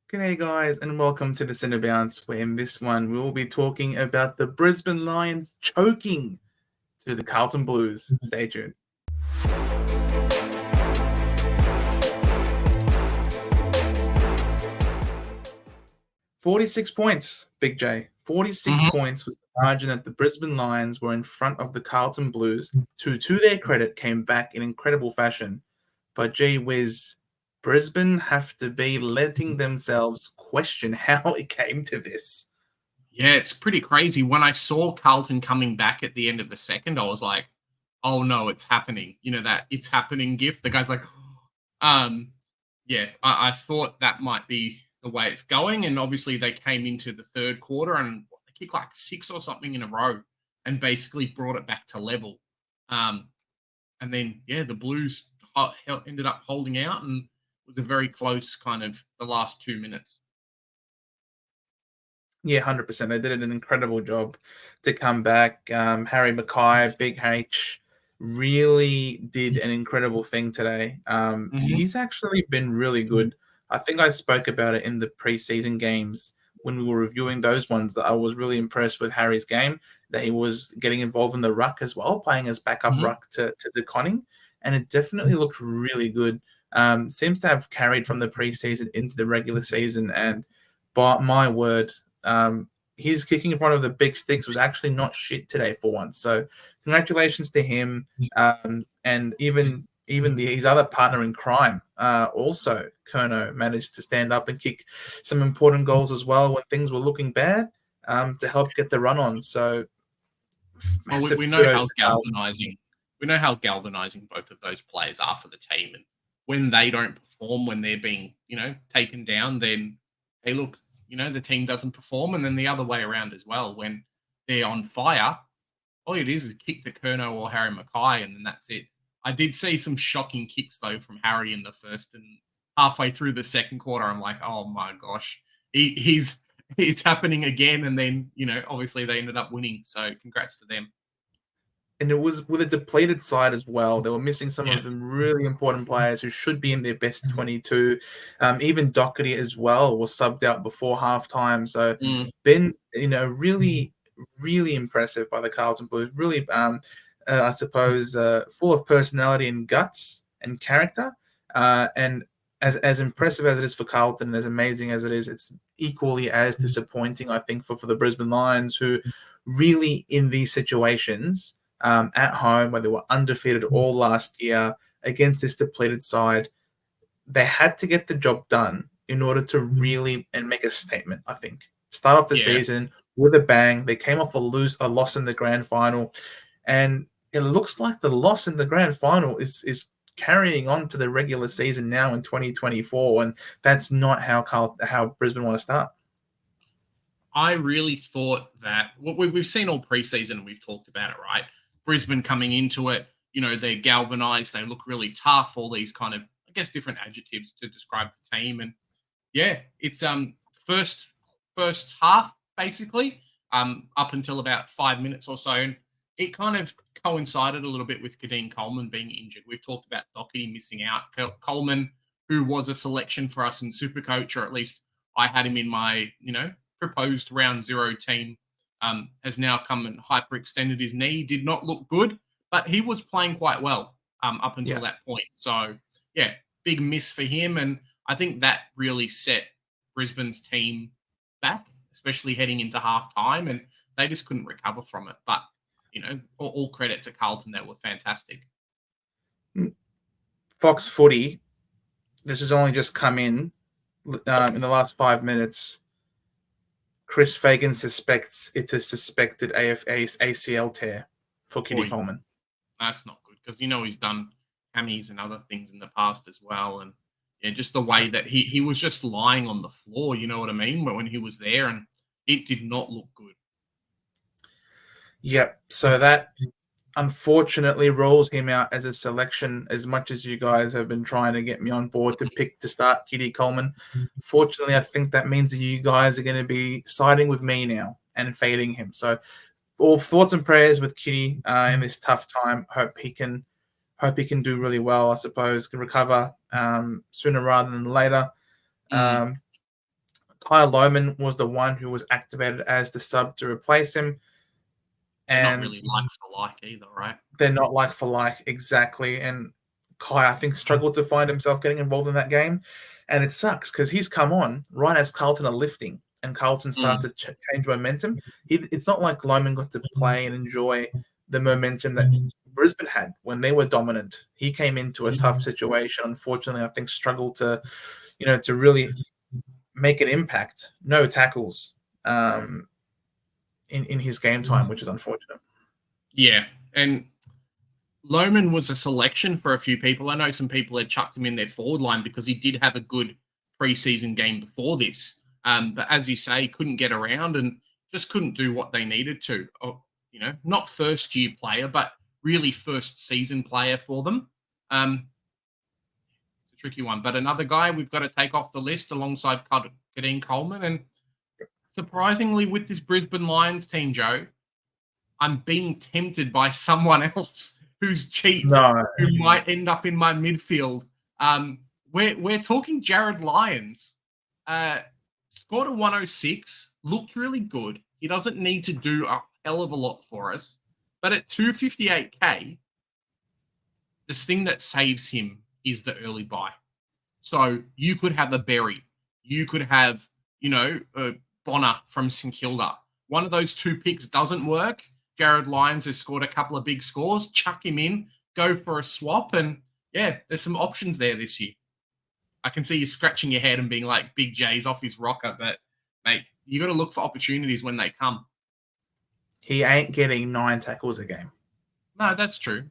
G'day guys and welcome to the Centre Bounce, where in this one we will be talking about the Brisbane Lions choking to the Carlton Blues. Stay tuned. 46 points, Big J. 46 points was the margin that the Brisbane Lions were in front of the Carlton Blues, who, to their credit, came back in incredible fashion. But gee whiz, Brisbane have to be letting themselves question how it came to this. Yeah, it's pretty crazy. When I saw Carlton coming back at the end of the second, I was like, "Oh no, it's happening!" You know that "it's happening" gif. The guy's like, yeah. I thought that might be the way it's going, and obviously they came into the third quarter and they kicked like 6 or something in a row, and basically brought it back to level. Um, and then yeah, the Blues ended up holding out, and it was a very close kind of the last 2 minutes. Yeah, 100%. They did an incredible job to come back. Harry Mackay, Big H, really did an incredible thing today. He's actually been really good. I think I spoke about it in the preseason games when we were reviewing those ones, that I was really impressed with Harry's game, that he was getting involved in the ruck as well, playing as backup ruck to De Conning, and it definitely looked really good. Seems to have carried from the preseason into the regular season, and by my word, his kicking in front of the big sticks was actually not shit today for once. So congratulations to him, and even his other partner in crime, also Kerno, managed to stand up and kick some important goals as well when things were looking bad, to help get the run on. So Well, massive we know kudos how to Carlton. galvanizing both of those players are for the team, and when they don't perform, when they're being taken down, then hey, look, the team doesn't perform, and then the other way around as well. When they're on fire, all it is a kick to Kerno or Harry Mackay, and then that's it. I did see some shocking kicks though from Harry in the first, and halfway through the second quarter, I'm like, oh my gosh, he's it's happening again. And then obviously they ended up winning, so congrats to them. And it was with a depleted side as well. They were missing some Yeah. of them really important players who should be in their best 22. Even Doherty as well was subbed out before halftime. So Mm. been, really, really impressive by the Carlton Blues. Really, I suppose, full of personality and guts and character. And as impressive as it is for Carlton, and as amazing as it is, it's equally as disappointing, I think, for the Brisbane Lions, who really in these situations, at home, where they were undefeated all last year against this depleted side, they had to get the job done in order to really and make a statement. I think start off the Yeah. season with a bang. They came off a loss in the grand final, and it looks like the loss in the grand final is carrying on to the regular season now in 2024, and that's not how Brisbane want to start. I really thought that what we've seen all preseason, and we've talked about it, right? Brisbane coming into it, they're galvanized, they look really tough, all these kind of, I guess, different adjectives to describe the team. And yeah, it's first half basically, up until about 5 minutes or so. And it kind of coincided a little bit with Kadeem Coleman being injured. We've talked about Doherty missing out. Coleman, who was a selection for us in Supercoach, or at least I had him in my, proposed round zero team, has now come and hyperextended his knee. Did not look good, but he was playing quite well up until that point. So yeah, big miss for him. And I think that really set Brisbane's team back, especially heading into half time, and they just couldn't recover from it. But, all credit to Carlton. They were fantastic. Fox Footy, this has only just come in the last 5 minutes. Chris Fagan suspects it's a suspected ACL tear for Kitty Coleman. That's not good, because he's done hammies and other things in the past as well. And yeah, just the way that he was just lying on the floor, you know what I mean, when he was there, and it did not look good. Yep. So that unfortunately rolls him out as a selection, as much as you guys have been trying to get me on board to pick to start Kitty Coleman. Fortunately, I think that means that you guys are going to be siding with me now and fading him. So all thoughts and prayers with Kitty in this tough time. Hope he can do really well, I suppose, can recover sooner rather than later. Kyle Lohman was the one who was activated as the sub to replace him. They're not And really like for like either, right? they're not like for like, exactly. And Kai, I think, struggled to find himself getting involved in that game. And it sucks because he's come on right as Carlton are lifting and Carlton started to change momentum. It's not like Lohman got to play and enjoy the momentum that Brisbane had when they were dominant. He came into a tough situation. Unfortunately, I think struggled to, to really make an impact. No tackles in his game time, which is unfortunate. Yeah, and Lohman was a selection for a few people. I know some people had chucked him in their forward line because he did have a good preseason game before this. But as you say, couldn't get around and just couldn't do what they needed to. Not first year player, but really first season player for them. It's a tricky one. But another guy we've got to take off the list alongside Kadeem Coleman. And surprisingly, with this Brisbane Lions team, Joe, I'm being tempted by someone else who's cheap, who might end up in my midfield. We're talking Jared Lyons. Scored a 106, looked really good. He doesn't need to do a hell of a lot for us. But at 258K, this thing that saves him is the early buy. So you could have a Berry. You could have, a Bonner from St Kilda. One of those two picks doesn't work. Jared Lyons has scored a couple of big scores. Chuck him in, go for a swap. And yeah, there's some options there this year. I can see you scratching your head and being like, Big J's off his rocker. But, mate, you got to look for opportunities when they come. He ain't getting 9 tackles a game. No, that's true.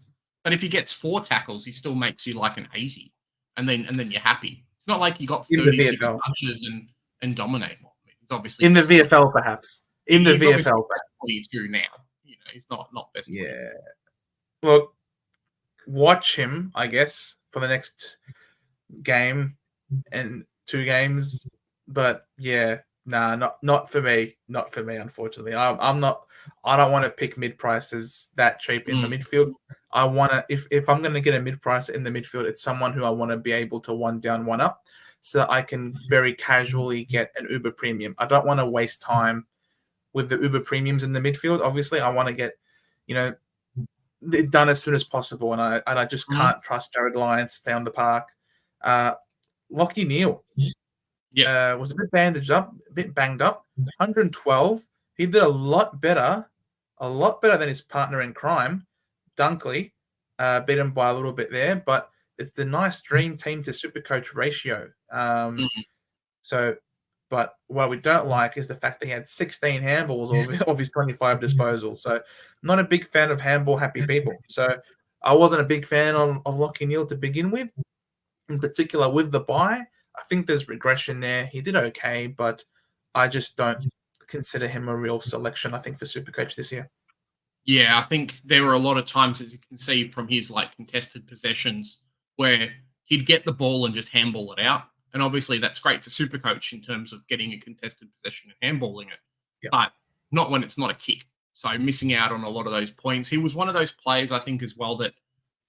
But if he gets 4 tackles, he still makes you like an 80. And then you're happy. It's not like you got 36 touches and dominate. He's obviously in the VFL, perhaps. In the VFL, 22 now. He's not best. Yeah. Look, watch him, I guess, for the next game and 2 games. But yeah, not for me. Not for me, unfortunately. I don't want to pick mid prices that cheap in the midfield. I want to, if I'm going to get a mid price in the midfield, it's someone who I want to be able to one down, one up, so I can very casually get an Uber premium. I don't want to waste time with the Uber premiums in the midfield. Obviously, I want to get, it done as soon as possible, and I just can't trust Jared Lyons to stay on the park. Lockie Neal was a bit bandaged up, a bit banged up. 112. He did a lot better than his partner in crime, Dunkley. Beat him by a little bit there, but it's the nice dream team to Supercoach ratio. But what we don't like is the fact that he had 16 handballs of his 25 disposals. So not a big fan of handball happy people. So I wasn't a big fan of Lockie Neal to begin with, in particular with the bye. I think there's regression there. He did okay, but I just don't consider him a real selection, I think, for Supercoach this year. Yeah, I think there were a lot of times, as you can see from his contested possessions, where he'd get the ball and just handball it out. And obviously that's great for Supercoach in terms of getting a contested possession and handballing it, but not when it's not a kick. So missing out on a lot of those points. He was one of those players, I think, as well, that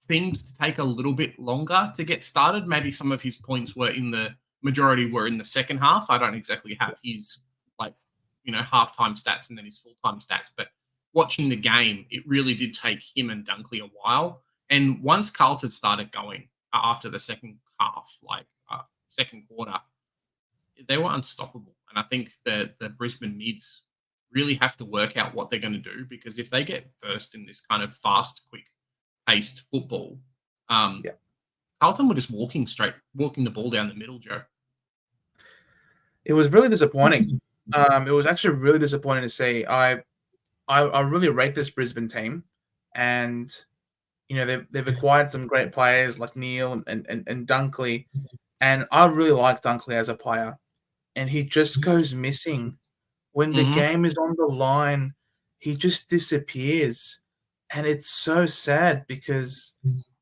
seemed to take a little bit longer to get started. Maybe some of his points were majority were in the second half. I don't exactly have his halftime stats and then his full-time stats, but watching the game, it really did take him and Dunkley a while. And once Carlton started going after the second half, second quarter, they were unstoppable. And I think the Brisbane mids really have to work out what they're going to do, because if they get first in this kind of fast, quick-paced football, Carlton were just walking the ball down the middle, Joe. It was really disappointing. It was actually really disappointing to see. I really rate this Brisbane team, and they've acquired some great players like Neal and Dunkley, and I really like Dunkley as a player, and he just goes missing when the game is on the line. He just disappears, and it's so sad because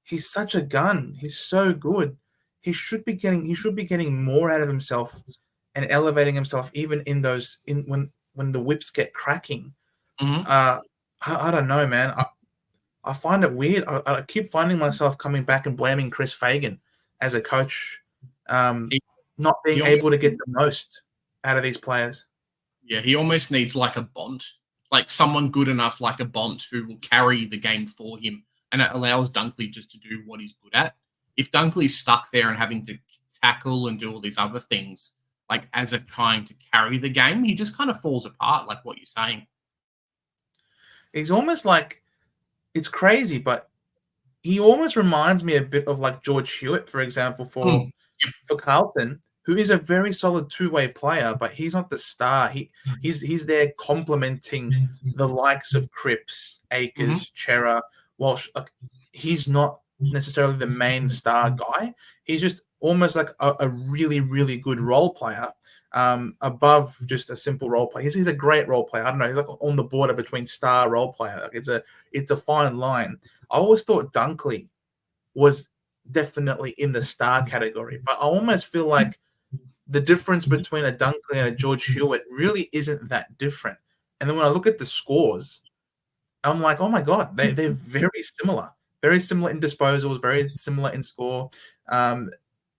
he's such a gun. He's so good. He should be getting more out of himself and elevating himself, even when the whips get cracking. I don't know, man. I find it weird. I keep finding myself coming back and blaming Chris Fagan as a coach, not being able to get the most out of these players. Yeah, he almost needs like a Bont, like someone good enough like a Bont who will carry the game for him, and it allows Dunkley just to do what he's good at. If Dunkley's stuck there and having to tackle and do all these other things, like as a trying to carry the game, he just kind of falls apart, like what you're saying. He's almost like, it's crazy, but he almost reminds me a bit of like George Hewitt, for example, Mm, for Carlton, who is a very solid two-way player, but he's not the star. He's there complementing the likes of Cripps, mhm. Akers, Chera, Walsh. Like, he's not necessarily the main star guy. He's just almost like a really, really good role player, above just a simple role player. He's a great role player. I don't know. He's like on the border between star role player. Like, it's a fine line. I always thought Dunkley was definitely in the star category, but I almost feel like the difference between a Dunkley and a George Hewitt really isn't that different. And then when I look at the scores, I'm like, oh my God, they're very similar. Very similar in disposals, very similar in score,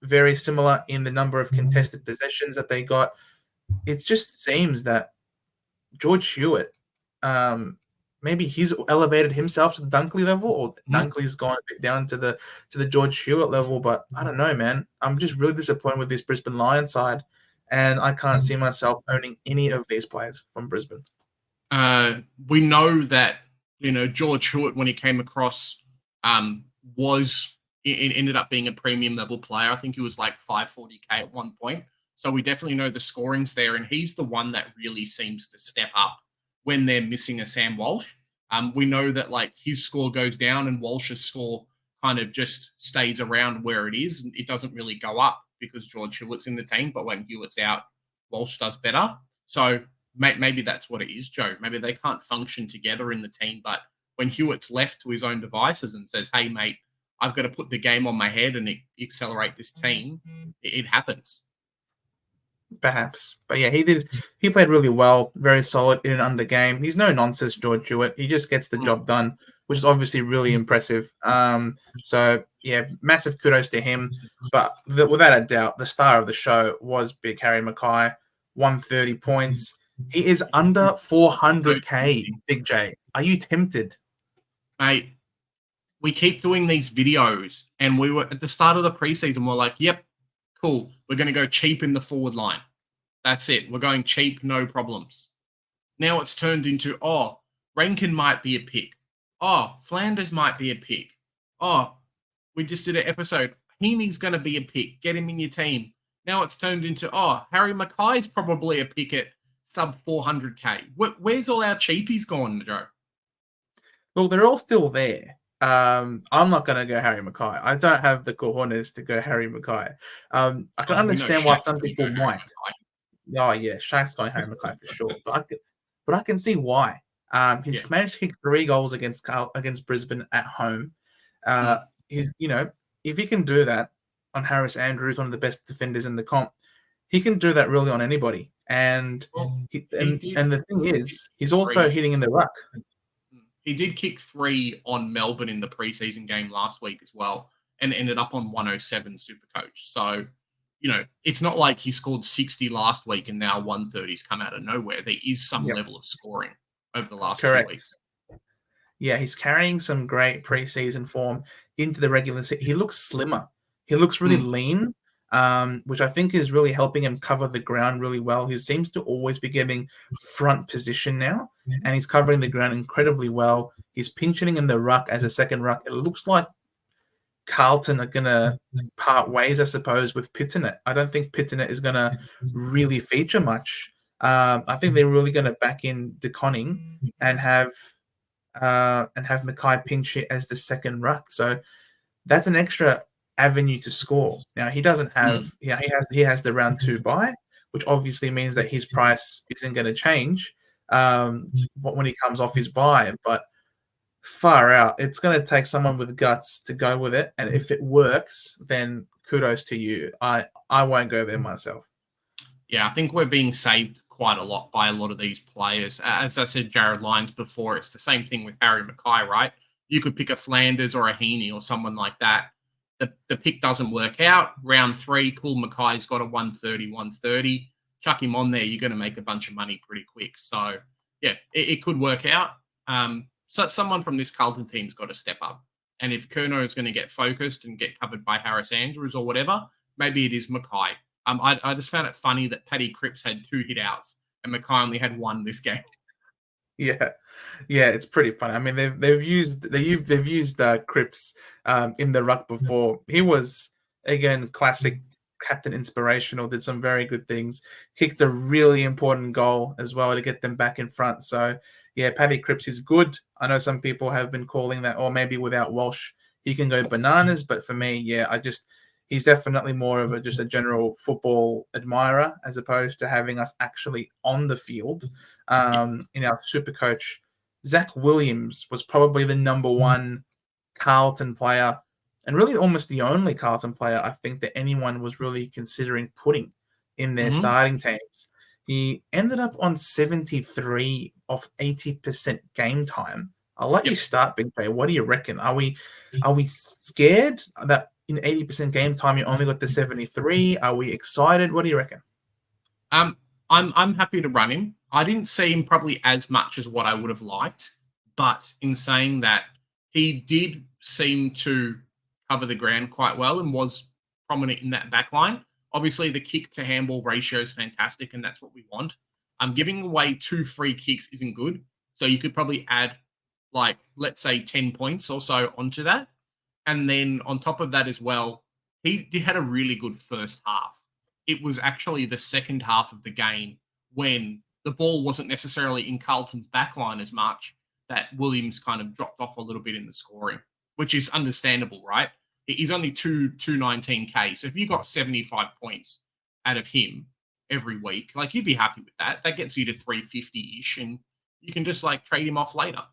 very similar in the number of contested possessions that they got. It just seems that George Hewitt, maybe he's elevated himself to the Dunkley level, or Mhm. Dunkley's gone a bit down to the George Hewitt level. But I don't know, man. I'm just really disappointed with this Brisbane Lions side, and I can't see myself owning any of these players from Brisbane. We know that George Hewitt, when he came across, was it ended up being a premium level player. I think he was like 540K at one point. So we definitely know the scoring's there, and he's the one that really seems to step up when they're missing a Sam Walsh. We know that like his score goes down and Walsh's score kind of just stays around where it is, and it doesn't really go up because George Hewitt's in the team. But when Hewitt's out, Walsh does better. So maybe that's what it is, Joe. Maybe they can't function together in the team, but when Hewitt's left to his own devices and says, "Hey, mate, I've got to put the game on my head and accelerate this team," it happens. Perhaps. But yeah, he played really well, very solid in an under game. He's no nonsense, George Hewitt. He just gets the Mm. job done, which is obviously really impressive. So yeah, massive kudos to him. But without a doubt, the star of the show was Big Harry Mackay, 130 points. He is under 400K, Big J. Are you tempted? Mate, we keep doing these videos, and we were at the start of the preseason. We're like, "Yep, cool. We're going to go cheap in the forward line. That's it. We're going cheap, no problems." Now it's turned into, oh, Rankin might be a pick. Oh, Flanders might be a pick. Oh, we just did an episode. Heaney's going to be a pick. Get him in your team. Now it's turned into, oh, Harry Mackay's probably a pick at sub 400K. Where's all our cheapies gone, Joe? Well, they're all still there. I'm not going to go Harry Mackay. I don't have the cojones to go Harry Mackay. I can Oh, we know understand why Shaq's some going to people go Harry might. Mackay. Oh yeah, Shaq's going Harry Mackay for sure. But I can see why. Yeah. He's managed to kick 3 goals against Brisbane at home. Uh, Mm. he's if he can do that on Harris Andrews, one of the best defenders in the comp, he can do that really on anybody. And Well, he, he and did. and the thing He did is, kick he's also three. hitting in the ruck. He did kick 3 on Melbourne in the preseason game last week as well, and ended up on 107 Supercoach. So, it's not like he scored 60 last week and now 130's come out of nowhere. There is some Yep, level of scoring over the last 2 correct. weeks. Yeah, he's carrying some great preseason form into the regular season. He looks slimmer. He looks really Mm. lean, which I think is really helping him cover the ground really well. He seems to always be getting front position now, and he's covering the ground incredibly well. He's pinching in the ruck as a second ruck. It looks like Carlton are going to part ways, I suppose, with Pitternet. I don't think Pitternet is going to really feature much. I think they're really going to back in DeConning and have Mackay pinch it as the second ruck. So that's an extra avenue to score. Now he doesn't Mm. have, yeah, he has the round 2 bye, which obviously means that his price isn't going to change, when he comes off his bye. But far out, it's going to take someone with guts to go with it, and if it works, then kudos to you. I won't go there myself. Yeah, I think we're being saved quite a lot by a lot of these players. As I said, Jared Lyons before, it's the same thing with Harry Mackay, right? You could pick a Flanders or a Heaney or someone like that. The pick doesn't work out. Round 3, cool, Mackay's got a 130, 130. chuck him on there, you're going to make a bunch of money pretty quick. So yeah, it could work out. So someone from this Carlton team's got to step up. And if Curnow is going to get focused and get covered by Harris Andrews or whatever, maybe it is Mackay. I just found it funny that Paddy Cripps had 2 hit outs and Mackay only had 1 this game. Yeah, it's pretty funny. I mean, they've used Cripps in the ruck before. He was again classic captain inspirational. Did some very good things. Kicked a really important goal as well to get them back in front. So yeah, Paddy Cripps is good. I know some people have been calling that, or maybe without Walsh, he can go bananas. But for me, yeah, he's definitely more of just a general football admirer as opposed to having us actually on the field. In our Supercoach, Zach Williams was probably the number 1 Carlton player, and really almost the only Carlton player I think that anyone was really considering putting in their starting teams. He ended up on 73 of 80% game time. I'll let you start, Big J. What do you reckon? Are we scared that in 80% game time you only got the 73? Are we excited? What do you reckon? I'm happy to run him. I didn't see him probably as much as what I would have liked, but in saying that, he did seem to cover the ground quite well and was prominent in that back line. Obviously, the kick to handball ratio is fantastic, and that's what we want. Giving away 2 free kicks isn't good, so you could probably add, like, let's say 10 points or so onto that. And then on top of that as well, he had a really good first half. It was actually the second half of the game when the ball wasn't necessarily in Carlton's backline as much that Williams kind of dropped off a little bit in the scoring, which is understandable, right? He's only 219K. So if you got 75 points out of him every week, like, you'd be happy with that. That gets you to 350-ish, and you can just like trade him off later.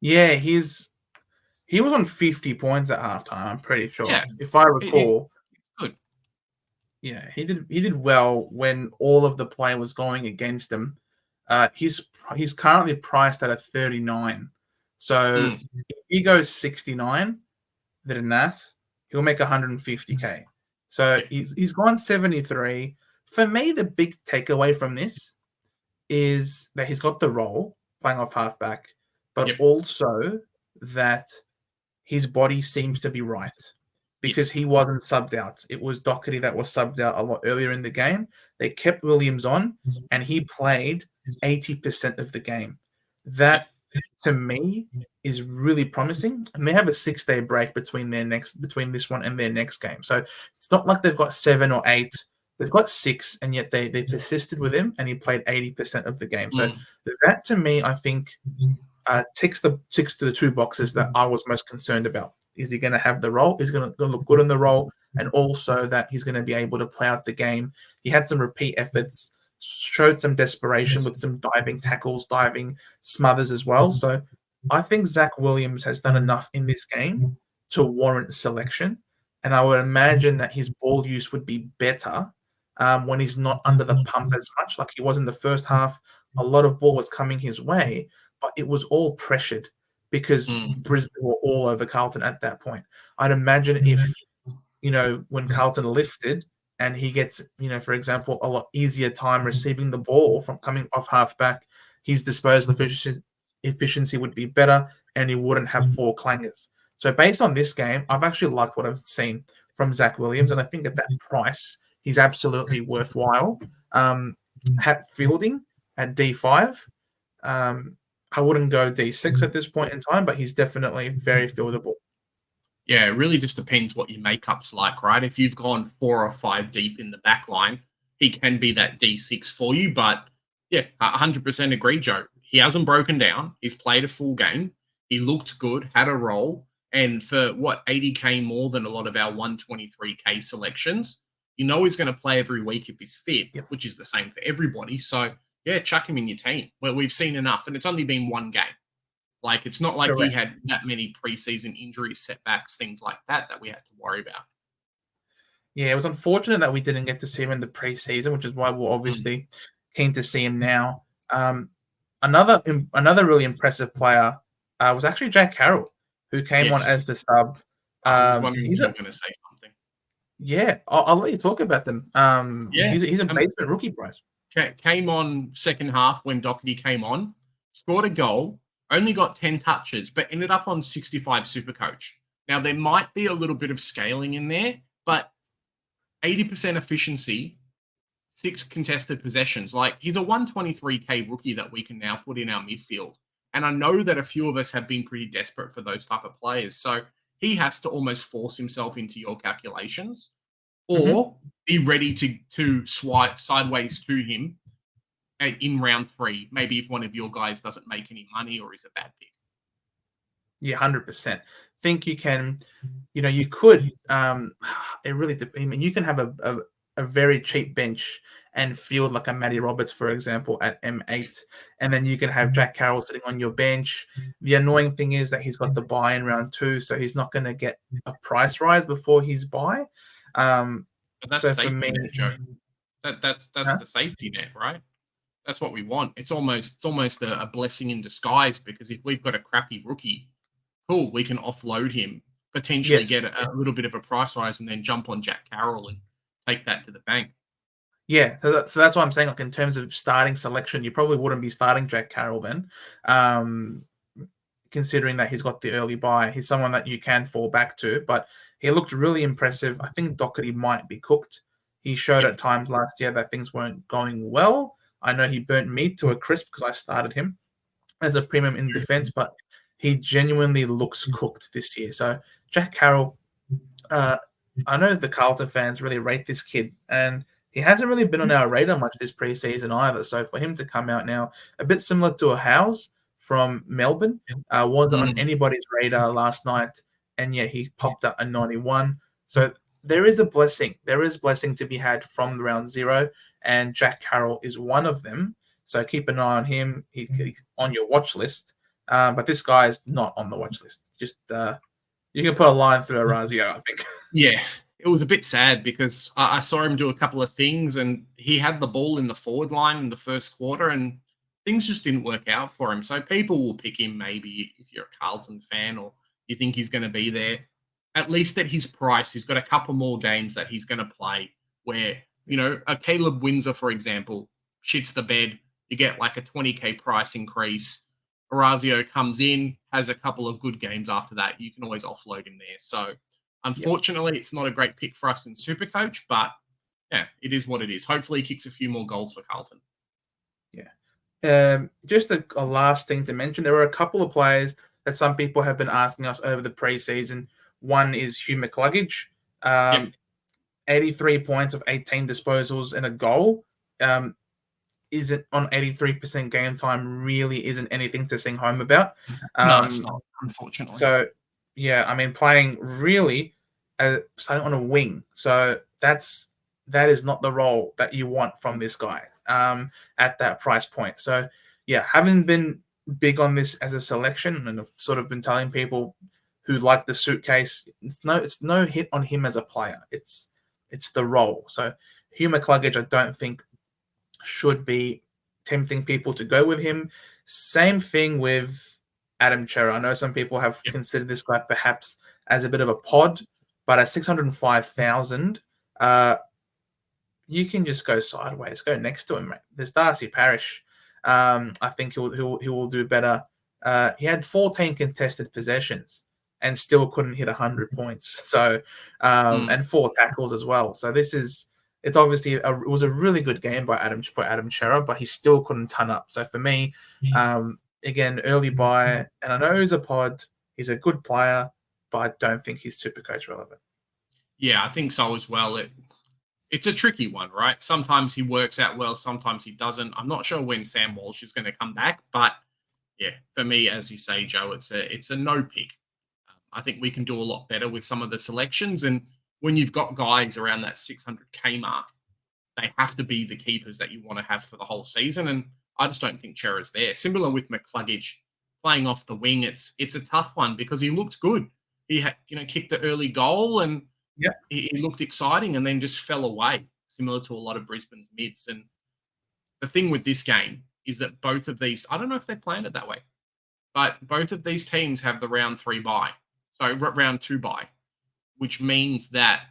Yeah, he was on 50 points at halftime, I'm pretty sure. Yeah, if I recall. It's good. Yeah, he did well when all of the play was going against him. He's currently priced at a 39. So if he goes 69, the Nas, he'll make 150K. So he's gone 73. For me, the big takeaway from this is that he's got the role playing off halfback, but also that his body seems to be right because he wasn't subbed out. It was Doherty that was subbed out a lot earlier in the game. They kept Williams on, and he played 80% of the game. That, to me, is really promising. And they have a 6-day break between this one and their next game. So it's not like they've got 7 or 8. They've got 6, and yet they persisted with him, and he played 80% of the game. So that, to me, I think ticks to the 2 boxes that I was most concerned about. Is he going to have the role? Is he going to look good in the role? And also that he's going to be able to play out the game. He had some repeat efforts, showed some desperation with some diving tackles, diving smothers as well. So I think Zach Williams has done enough in this game to warrant selection. And I would imagine that his ball use would be better when he's not under the pump as much. Like he was in the first half, a lot of ball was coming his way, but it was all pressured because Brisbane were all over Carlton at that point. I'd imagine if, when Carlton lifted and he gets, for example, a lot easier time receiving the ball from coming off halfback, his disposal efficiency would be better and he wouldn't have 4 clangers. So based on this game, I've actually liked what I've seen from Zach Williams, and I think at that price, he's absolutely worthwhile. Fielding at D5, I wouldn't go D6 at this point in time, but he's definitely very fieldable. Yeah, it really just depends what your makeup's like, right? If you've gone 4 or 5 deep in the back line, he can be that D6 for you. But yeah, 100% agree, Joe. He hasn't broken down. He's played a full game. He looked good, had a role. And for 80K more than a lot of our 123K selections, he's going to play every week if he's fit, which is the same for everybody. So yeah, chuck him in your team. Well, we've seen enough, and it's only been 1 game. Like, it's not like he had that many preseason injuries, setbacks, things like that we had to worry about. Yeah, it was unfortunate that we didn't get to see him in the preseason, which is why we're obviously keen to see him now. Another really impressive player was actually Jack Carroll, who came on as the sub. I was wondering if you were going to say something. Yeah, I'll let you talk about them. Yeah. He's a basement rookie price. Came on second half when Doherty came on, scored a goal, only got 10 touches, but ended up on 65 Supercoach. Now, there might be a little bit of scaling in there, but 80% efficiency, 6 contested possessions. Like, he's a 123K rookie that we can now put in our midfield. And I know that a few of us have been pretty desperate for those type of players. So he has to almost force himself into your calculations Mhm. or be ready to swipe sideways to him in round 3, maybe if one of your guys doesn't make any money or is a bad pick. Yeah, 100%. Think you can, you could, it really I mean, you can have a very cheap bench and field like a Matty Roberts, for example, at M8, and then you can have Jack Carroll sitting on your bench. The annoying thing is that he's got the buy in round 2, so he's not gonna get a price rise before his buy. Um, But that's so for safety me. net, Joe. That's Huh? the safety net, right? That's what we want. It's almost a blessing in disguise because if we've got a crappy rookie, cool, we can offload him, potentially Yes. get a little bit of a price rise, and then jump on Jack Carroll and take that to the bank. Yeah, so that's what I'm saying, like, in terms of starting selection, you probably wouldn't be starting Jack Carroll then, um, considering that he's got the early buy. He's someone that you can fall back to, but he looked really impressive. I think Doherty might be cooked. He showed Yep. at times last year that things weren't going well. I know he burnt me to a crisp because I started him as a premium in defense, but he genuinely looks cooked this year. So Jack Carroll, uh, I know the Carlton fans really rate this kid, and he hasn't really been on our radar much this preseason either. So for him to come out now, a bit similar to a House from Melbourne, wasn't on Mm. anybody's radar last night, and yet he popped up a 91. So there is a blessing. There is blessing to be had from round 0, and Jack Carroll is one of them. So keep an eye on him. He's on your watch list. But this guy is not on the watch list. Just you can put a line through Orazio, I think. Yeah, it was a bit sad because I saw him do a couple of things, and he had the ball in the forward line in the first quarter, and things just didn't work out for him. So people will pick him maybe if you're a Carlton fan or you think he's going to be there. At least at his price, he's got a couple more games that he's going to play where, a Caleb Windsor, for example, shits the bed. You get like a 20K price increase. Orazio comes in, has a couple of good games after that. You can always offload him there. So Yep. unfortunately, it's not a great pick for us in Supercoach, but yeah, it is what it is. Hopefully, he kicks a few more goals for Carlton. Yeah. Just a last thing to mention, there were a couple of players that some people have been asking us over the preseason. One is Hugh McCluggage, Yep. 83 points of 18 disposals and a goal. Um, isn't on 83% game time really isn't anything to sing home about. No, it's Um, not, unfortunately. so yeah, I mean playing really starting on a wing. So that is not the role that you want from this guy at that price point. So yeah, having been big on this as a selection, and I've sort of been telling people who like the suitcase, it's no hit on him as a player. It's the role. So Hugh McCluggage, I don't think should be tempting people to go with him. Same thing with Adam Chera. I know some people have Yep. considered this guy perhaps as a bit of a pod, but at 605,000, you can just go sideways, go next to him. Mate. There's Darcy Parish. I think he will do better. He had 14 contested possessions and still couldn't hit 100 points. So Mm. and 4 tackles as well. So it's obviously it was a really good game by Adam Chera, but he still couldn't ton up. So for me, again, early buy, and I know he's a pod. He's a good player, but I don't think he's super coach relevant. Yeah, I think so as well. It's a tricky one, right? Sometimes he works out well, sometimes he doesn't. I'm not sure when Sam Walsh is going to come back, but yeah, for me, as you say, Joe, it's a no pick. I think we can do a lot better with some of the selections, and when you've got guys around that 600K mark, they have to be the keepers that you want to have for the whole season. And I just don't think Chera's there. Similar with McCluggage playing off the wing, it's a tough one because he looked good. He had, kicked the early goal and Yeah. he looked exciting and then just fell away, similar to a lot of Brisbane's mids. And the thing with this game is that both of these, I don't know if they planned it that way, but both of these teams have the round 3 bye. So round 2 bye, which means that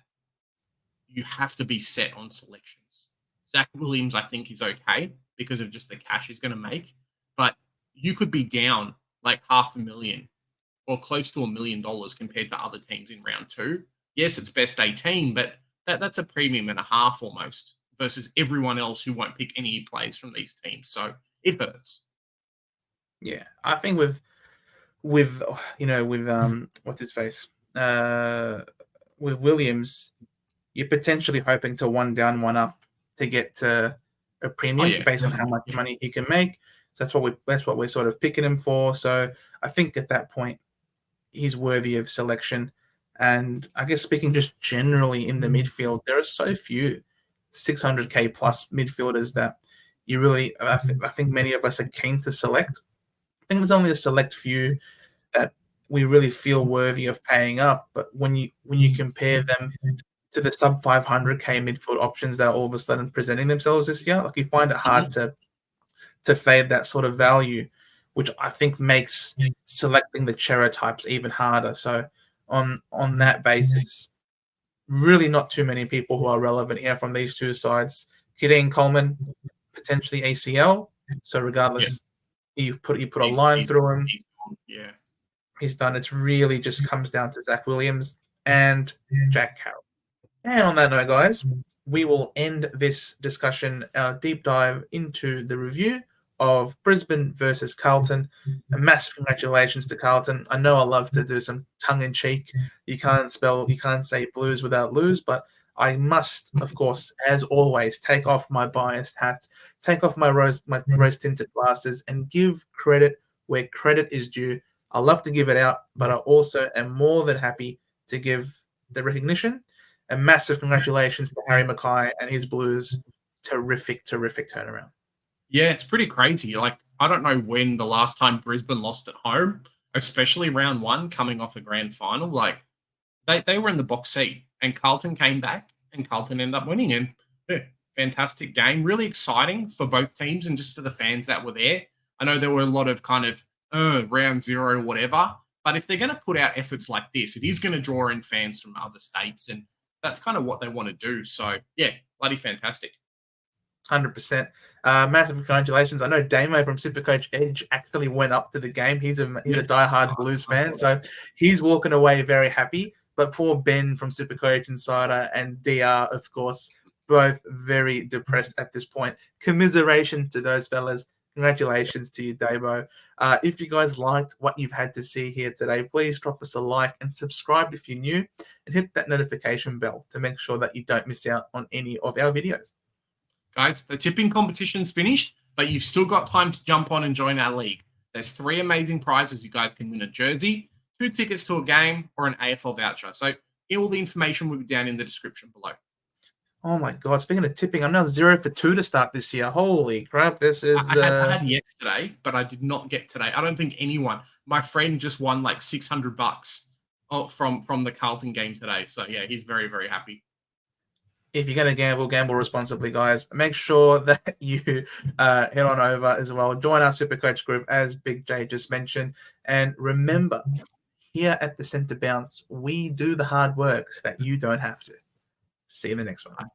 you have to be set on selections. Zach Williams, I think, is okay because of just the cash he's going to make, but you could be down like $500,000 or close to $1 million compared to other teams in round 2. Yes, it's best 18, but that's a premium and a half almost versus everyone else who won't pick any plays from these teams. So it hurts. Yeah, I think with what's his face with Williams, you're potentially hoping to one down, one up to get to a premium based on how much money he can make. So that's what we're sort of picking him for. So I think at that point he's worthy of selection. And I guess speaking just generally in the midfield, there are so few 600k plus midfielders that you really, I think many of us are keen to select. I think there's only a select few that we really feel worthy of paying up. But when you compare them to the sub 500k midfield options that are all of a sudden presenting themselves this year, like you find it hard to fade that sort of value, which I think makes selecting the Chera types even harder. So on that basis, really not too many people who are relevant here from these two sides. Gideon Coleman, potentially ACL. So regardless, you put a line through him. He's done. It's really just comes down to Zach Williams and Jack Carroll. And on that note, guys, we will end this discussion, our deep dive into the review of Brisbane versus Carlton. A massive congratulations to Carlton. I know I love to do some tongue-in-cheek. You can't say blues without lose, but I must, of course, as always, take off my biased hat, take off my rose-tinted glasses, and give credit where credit is due. I love to give it out, but I also am more than happy to give the recognition. A massive congratulations to Harry Mackay and his Blues. Terrific turnaround. Yeah, it's pretty crazy. Like, I don't know when the last time Brisbane lost at home, especially round 1 coming off a grand final. Like, they were in the box seat and Carlton came back and Carlton ended up winning. And fantastic game. Really exciting for both teams and just for the fans that were there. I know there were a lot of kind of round 0, whatever. But if they're going to put out efforts like this, it is going to draw in fans from other states. And that's kind of what they want to do. So, yeah, bloody fantastic. 100%. Massive congratulations. I know Damo from Supercoach Edge actually went up to the game. He's a diehard Blues fan, so he's walking away very happy. But poor Ben from Supercoach Insider and DR, of course, both very depressed at this point. Commiserations to those fellas. Congratulations to you, Damo. If you guys liked what you've had to see here today, please drop us a like and subscribe if you're new and hit that notification bell to make sure that you don't miss out on any of our videos. Guys, the tipping competition's finished, but you've still got time to jump on and join our league. There's 3 amazing prizes. You guys can win a jersey, 2 tickets to a game, or an AFL voucher. So all the information will be down in the description below. Oh my God! Speaking of tipping, I'm now 0 for 2 to start this year. Holy crap! This is. I had yesterday, but I did not get today. I don't think anyone. My friend just won like $600 from the Carlton game today. So yeah, he's very, very happy. If you're going to gamble responsibly, guys. Make sure that you head on over as well. Join our Supercoach group, as Big J just mentioned. And remember, here at the Centre Bounce, we do the hard work so that you don't have to. See you in the next one.